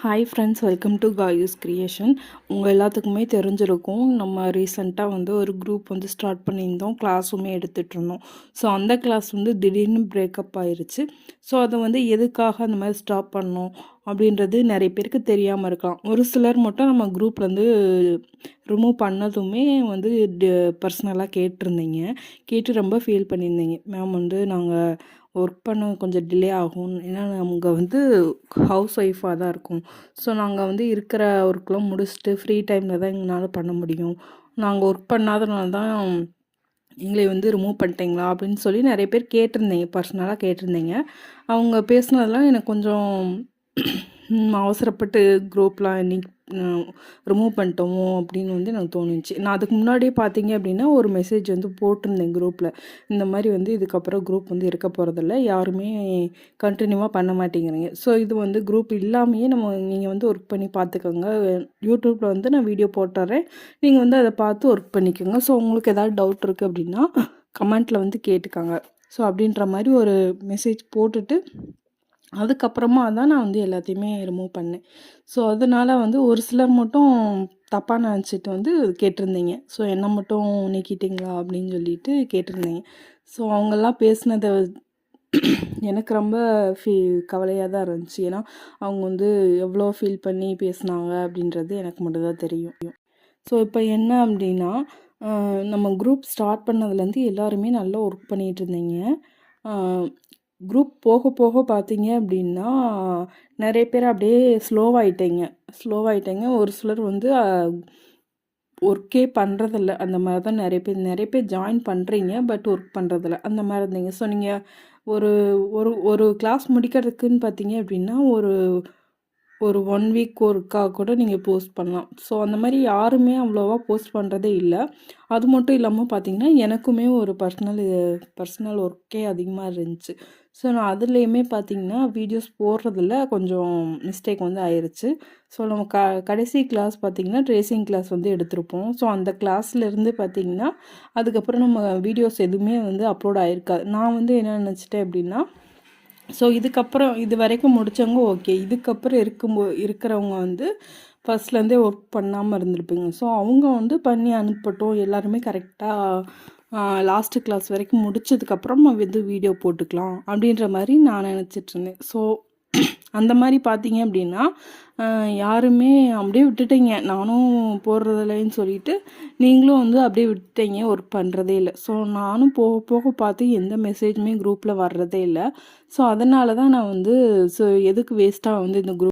Hi friends, welcome to Kayu's creation. உங்கள் எல்லாத்துக்குமே தெரிஞ்சிருக்கும், நம்ம ரீசெண்டாக வந்து ஒரு குரூப் வந்து ஸ்டார்ட் பண்ணியிருந்தோம், கிளாஸுமே எடுத்துகிட்ருந்தோம். ஸோ அந்த கிளாஸ் வந்து திடீர்னு பிரேக்கப் ஆயிடுச்சு. ஸோ அதை வந்து எதுக்காக அந்த மாதிரி ஸ்டாப் பண்ணோம் அப்படின்றது நிறைய பேருக்கு தெரியாமல் இருக்கலாம். ஒரு சிலர் மட்டும் நம்ம குரூப்லேருந்து ரிமூவ் பண்ணதுமே வந்து பர்சனலாக கேட்டிருந்தீங்க. கேட்டு ரொம்ப ஃபீல் பண்ணியிருந்தீங்க. மேம் வந்து நாங்கள் ஒர்க் பண்ண கொஞ்சம் டிலே ஆகும், ஏன்னா அவங்க வந்து ஹவுஸ் ஒய்ஃபாக தான் இருக்கும். ஸோ நாங்கள் வந்து இருக்கிற ஒர்க்லாம் முடிச்சுட்டு ஃப்ரீ டைமில் தான் எங்களால் பண்ண முடியும். நாங்கள் ஒர்க் பண்ணாதனால தான் எங்களை வந்து ரிமூவ் பண்ணிட்டீங்களா அப்படின்னு சொல்லி நிறைய பேர் கேட்டிருந்தீங்க, பர்சனலாக கேட்டிருந்தீங்க. அவங்க பேசுனதெல்லாம் எனக்கு கொஞ்சம் அவசரப்பட்டு குரூப்லாம் இன்னைக்கு ரிமூவ் பண்ணிட்டோமோ அப்படின்னு வந்து எனக்கு தோணுச்சு. நான் அதுக்கு முன்னாடியே பார்த்தீங்க அப்படின்னா ஒரு மெசேஜ் வந்து போட்டிருந்தேன் குரூப்பில். இந்த மாதிரி வந்து இதுக்கப்புறம் குரூப் வந்து இருக்க போகிறதில்ல, யாருமே கண்டினியூவாக பண்ண மாட்டேங்கிறீங்க. ஸோ இது வந்து குரூப் இல்லாமையே நீங்கள் வந்து ஒர்க் பண்ணி பார்த்துக்கோங்க. யூடியூப்பில் வந்து நான் வீடியோ போட்டுறேன், நீங்கள் வந்து அதை பார்த்து ஒர்க் பண்ணிக்கோங்க. ஸோ உங்களுக்கு ஏதாவது டவுட் இருக்குது அப்படின்னா கமெண்ட்டில் வந்து கேட்டுக்கோங்க. ஸோ அப்படின்ற மாதிரி ஒரு மெசேஜ் போட்டுட்டு அதுக்கப்புறமா தான் நான் வந்து எல்லாத்தையுமே ரிமூவ் பண்ணேன். ஸோ அதனால் வந்து ஒரு சிலர் மட்டும் தப்பாக நினச்சிட்டு வந்து கேட்டிருந்தீங்க. ஸோ என்ன மட்டும் நீக்கிட்டீங்களா அப்படின்னு சொல்லிட்டு கேட்டிருந்தீங்க. ஸோ அவங்கெல்லாம் பேசுனதை எனக்கு ரொம்ப கவலையாக தான் இருந்துச்சு. ஏன்னா அவங்க வந்து எவ்வளோ ஃபீல் பண்ணி பேசுனாங்க அப்படின்றது எனக்கு மட்டும்தான் தெரியும். ஸோ இப்போ என்ன அப்படின்னா, நம்ம குரூப் ஸ்டார்ட் பண்ணதுலேருந்து எல்லாருமே நல்லா ஒர்க் பண்ணிகிட்டு இருந்தீங்க. குரூப் போக போக பார்த்தீங்க அப்படின்னா நிறைய பேர் அப்படியே ஸ்லோவாயிட்டீங்க. ஒரு சிலர் வந்து ஒர்க்கே பண்ணுறதில்ல. அந்த மாதிரி தான் நிறைய பேர் ஜாயின் பண்ணுறீங்க, பட் ஒர்க் பண்ணுறதில்ல அந்த மாதிரி இருந்தீங்க. ஸோ நீங்கள் ஒரு ஒரு ஒரு கிளாஸ் முடிக்கிறதுக்குன்னு பார்த்தீங்க அப்படின்னா ஒரு 1 வீக் ஒர்க்காக கூட நீங்கள் போஸ்ட் பண்ணலாம். ஸோ அந்த மாதிரி யாருமே அவ்வளோவா போஸ்ட் பண்ணுறதே இல்லை. அது மட்டும் இல்லாமல் பார்த்தீங்கன்னா எனக்குமே ஒரு பர்சனல் ஒர்க்கே அதிகமாக இருந்துச்சு. ஸோ நான் அதுலேயுமே பார்த்தீங்கன்னா வீடியோஸ் போடுறதில்ல கொஞ்சம் மிஸ்டேக் வந்து ஆயிடுச்சு. ஸோ நம்ம கடைசி கிளாஸ் பார்த்திங்கன்னா ட்ரேசிங் கிளாஸ் வந்து எடுத்திருப்போம். ஸோ அந்த கிளாஸ்லேருந்து பார்த்திங்கன்னா அதுக்கப்புறம் நம்ம வீடியோஸ் எதுவுமே வந்து அப்லோட் ஆகிருக்காது. நான் வந்து என்ன நினச்சிட்டேன் அப்படின்னா, ஸோ இதுக்கப்புறம் இது வரைக்கும் முடித்தவங்க ஓகே, இதுக்கப்புறம் இருக்கிறவங்க வந்து ஃபஸ்ட்லேருந்தே ஒர்க் பண்ணாமல் இருந்திருப்பீங்க. ஸோ அவங்க வந்து பண்ணி அனுப்பட்டும், எல்லாருமே கரெக்டாக லாஸ்ட்டு கிளாஸ் வரைக்கும் முடித்ததுக்கப்புறம் வந்து வீடியோ போட்டுக்கலாம் அப்படின்ற மாதிரி நான் நினச்சிட்ருந்தேன். ஸோ அந்த மாதிரி பார்த்தீங்க அப்படின்னா யாருமே அப்படியே விட்டுட்டீங்க. நானும் போடுறதில்லைன்னு சொல்லிட்டு நீங்களும் வந்து அப்படியே விட்டுட்டீங்க, ஒர்க் பண்ணுறதே இல்லை. ஸோ நானும் போக போக பார்த்து எந்த மெசேஜுமே குரூப்பில் வர்றதே இல்லை. ஸோ அதனால தான் நான் வந்து எதுக்கு வேஸ்ட்டாக வந்து இந்த குரூப்